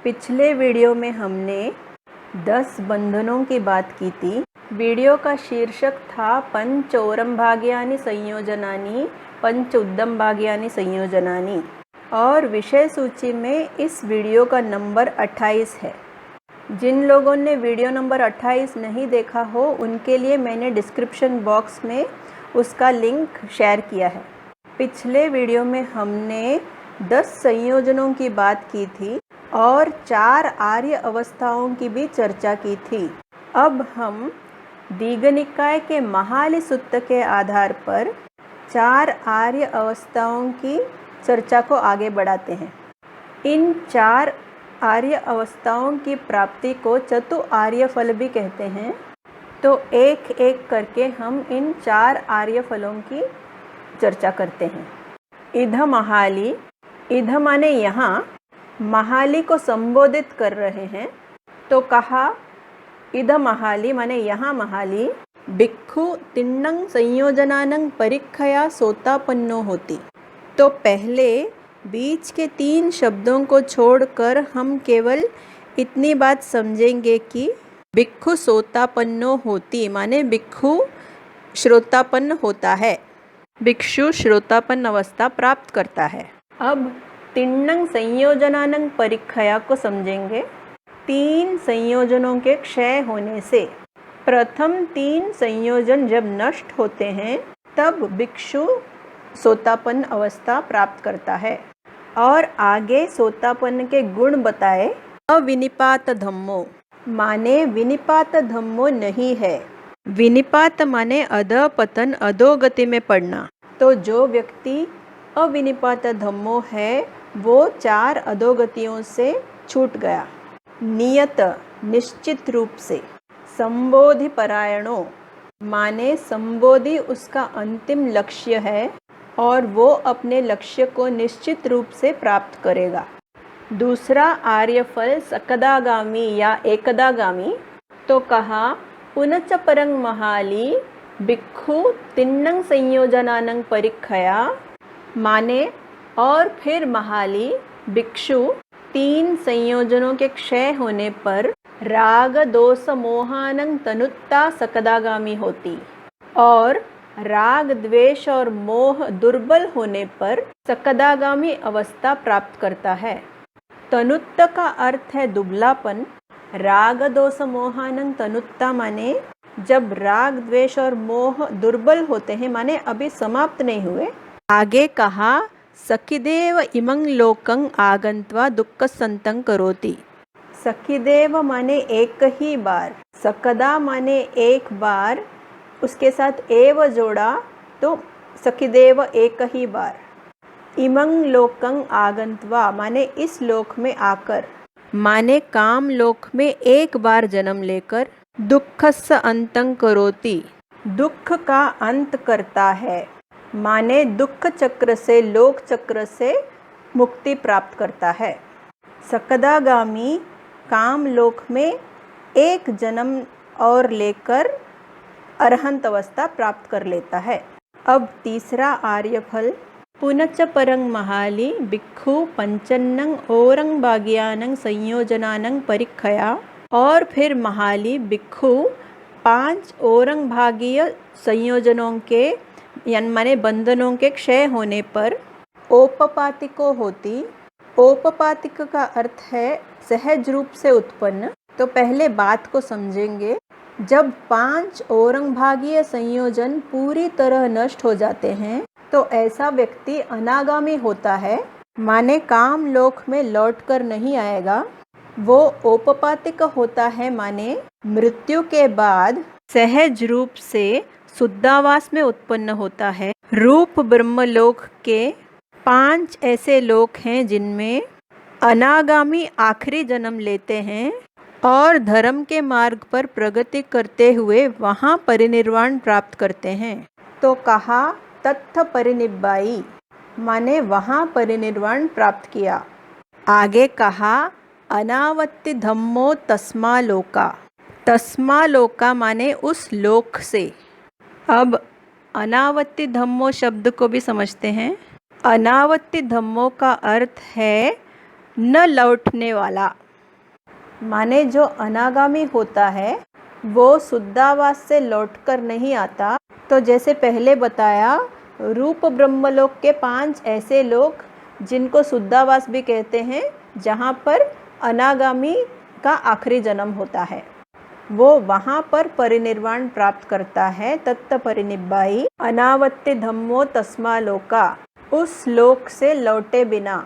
पिछले वीडियो में हमने 10 बंधनों की बात की थी। वीडियो का शीर्षक था पंचोरम भाग्यानि संयोजनानि पंच उद्दम भाग्यानि संयोजनानि और विषय सूची में इस वीडियो का नंबर 28 है। जिन लोगों ने वीडियो नंबर 28 नहीं देखा हो उनके लिए मैंने डिस्क्रिप्शन बॉक्स में उसका लिंक शेयर किया है। पिछले वीडियो में हमने 10 संयोजनों की बात की थी और 4 आर्य अवस्थाओं की भी चर्चा की थी। अब हम दीघ निकाय के महाली सुत्त के आधार पर 4 आर्य अवस्थाओं की चर्चा को आगे बढ़ाते हैं। इन 4 आर्य अवस्थाओं की प्राप्ति को चतु आर्य फल भी कहते हैं। तो एक एक करके हम इन 4 आर्य फलों की चर्चा करते हैं। इध महाली, इध माने यहाँ, महाली को संबोधित कर रहे हैं। तो कहा इध महाली माने यहाँ महाली, भिक्खु तिन्नंग संयोजनानंग परीक्षया सोतापन्नो होती। तो पहले बीच के 3 शब्दों को छोड़कर हम केवल इतनी बात समझेंगे कि भिक्खु सोतापन्नो होती माने भिक्खु श्रोतापन्न होता है, भिक्षु श्रोतापन्न अवस्था प्राप्त करता है। अब तिन्नंग संयोजनानंग परीक्षया को समझेंगे। 3 संयोजनों के क्षय होने से प्रथम 3 संयोजन जब नष्ट होते हैं तब भिक्षु सोतापन्न अवस्था प्राप्त करता है। और आगे सोतापन्न के गुण बताए। अविनिपात धम्मो माने विनिपात धम्मो नहीं है। विनिपात माने अधपतन, अधोगति में पड़ना। तो जो व्यक्ति अविनिपात धम्मो है वो 4 अधोगतियों से छूट गया। नियत निश्चित रूप से। संबोधि परायणों माने संबोधि उसका अंतिम लक्ष्य है और वो अपने लक्ष्य को निश्चित रूप से प्राप्त करेगा। दूसरा आर्यफल सकदागामी या एकदागामी। तो कहा पुनच परंग महाली, भिक्खु तिन्नंग संयोजनानंग परीक्षया माने और फिर महाली भिक्षु 3 संयोजनों के क्षय होने पर राग दोष मोहानंग तनुत्ता सकदागामी होती और राग द्वेष और मोह दुर्बल होने पर सकदागामी अवस्था प्राप्त करता है। तनुत्त का अर्थ है दुबलापन। राग दोष मोहानंग तनुत्ता माने जब राग द्वेष और मोह दुर्बल होते हैं माने अभी समाप्त नहीं हुए। आगे कहा सखिदेव इमं लोकं आगंत्वा दुःख संतं करोति। सखिदेव माने एक ही बार, सकदा माने एक बार, उसके साथ एव जोड़ा तो सखिदेव एक ही बार। इमं लोकं आगंत्वा माने इस लोक में आकर, माने काम लोक में एक बार जन्म लेकर, दुःखस्य अंतं करोति दुख का अंत करता है माने दुख चक्र से, लोक चक्र से मुक्ति प्राप्त करता है। सकदागामी काम लोक में एक जन्म और लेकर अरहंत अवस्था प्राप्त कर लेता है। अब तीसरा आर्यफल पुनच परंग महाली, भिक्खु पंचन्नंग ओरंग भाग्यानंग संयोजनानंग परीक्षया और फिर महाली भिक्खु 5 ओरंग भागीय संयोजनों के माने बंधनों के क्षय होने पर ओपपातिको होती। ओपपातिक का अर्थ है सहज रूप से उत्पन्न। तो पहले बात को समझेंगे। जब 5 ओरंग भागीय संयोजन पूरी तरह नष्ट हो जाते हैं तो ऐसा व्यक्ति अनागामी होता है माने काम लोक में लौटकर नहीं आएगा। वो ओपपातिक होता है माने मृत्यु के बाद सहज रूप से शुद्धावास में उत्पन्न होता है। रूप ब्रह्मलोक के 5 ऐसे लोक हैं जिनमें अनागामी आखिरी जन्म लेते हैं और धर्म के मार्ग पर प्रगति करते हुए वहाँ परिनिर्वाण प्राप्त करते हैं। तो कहा तत्थ परिनिब्बाई माने वहाँ परिनिर्वाण प्राप्त किया। आगे कहा अनावत्ति धम्मो तस्मालोका। तस्मालोका माने उस लोक से। अब अनावत्ति धम्मो शब्द को भी समझते हैं। अनावत्ति धम्मो का अर्थ है न लौटने वाला। माने जो अनागामी होता है वो शुद्धावास से लौटकर नहीं आता। तो जैसे पहले बताया, रूप ब्रह्मलोक के 5 ऐसे लोग जिनको शुद्धावास भी कहते हैं, जहाँ पर अनागामी का आखिरी जन्म होता है, वो वहाँ पर परिनिर्वाण प्राप्त करता है। तत्त परिनिब्बाई अनावत्ति धम्मो तस्मा लोका, उस लोक से लौटे बिना